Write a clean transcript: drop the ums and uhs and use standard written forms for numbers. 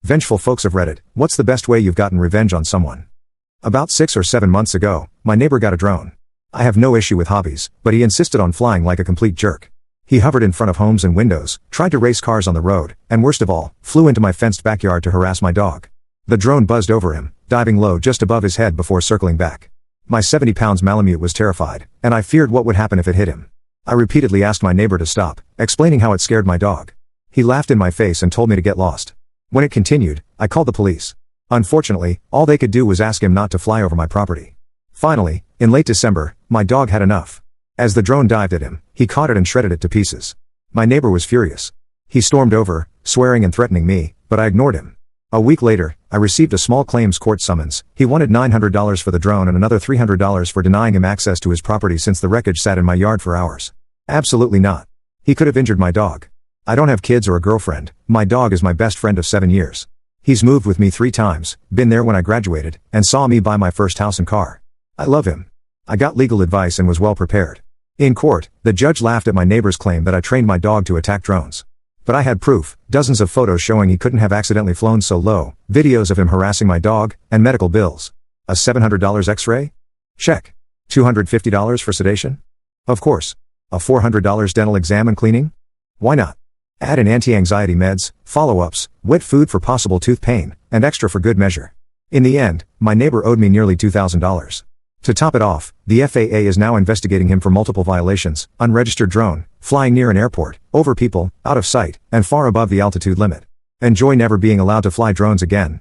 Vengeful folks of Reddit, what's the best way you've gotten revenge on someone? About 6 or 7 months ago, my neighbor got a drone. I have no issue with hobbies, but he insisted on flying like a complete jerk. He hovered in front of homes and windows, tried to race cars on the road, and worst of all, flew into my fenced backyard to harass my dog. The drone buzzed over him, diving low just above his head before circling back. My 70 pounds Malamute was terrified, and I feared what would happen if it hit him. I repeatedly asked my neighbor to stop, explaining how it scared my dog. He laughed in my face and told me to get lost. When it continued, I called the police. Unfortunately, all they could do was ask him not to fly over my property. Finally, in late December, my dog had enough. As the drone dived at him, he caught it and shredded it to pieces. My neighbor was furious. He stormed over, swearing and threatening me, but I ignored him. A week later, I received a small claims court summons. He wanted $900 for the drone and another $300 for denying him access to his property since the wreckage sat in my yard for hours. Absolutely not. He could have injured my dog. I don't have kids or a girlfriend. My dog is my best friend of 7 years. He's moved with me 3 times, been there when I graduated, and saw me buy my first house and car. I love him. I got legal advice and was well prepared. In court, the judge laughed at my neighbor's claim that I trained my dog to attack drones. But I had proof, dozens of photos showing he couldn't have accidentally flown so low, videos of him harassing my dog, and medical bills. A $700 x-ray? Check. $250 for sedation? Of course. A $400 dental exam and cleaning? Why not? Add in anti-anxiety meds, follow-ups, wet food for possible tooth pain, and extra for good measure. In the end, my neighbor owed me nearly $2,000. To top it off, the FAA is now investigating him for multiple violations: unregistered drone, flying near an airport, over people, out of sight, and far above the altitude limit. Enjoy never being allowed to fly drones again.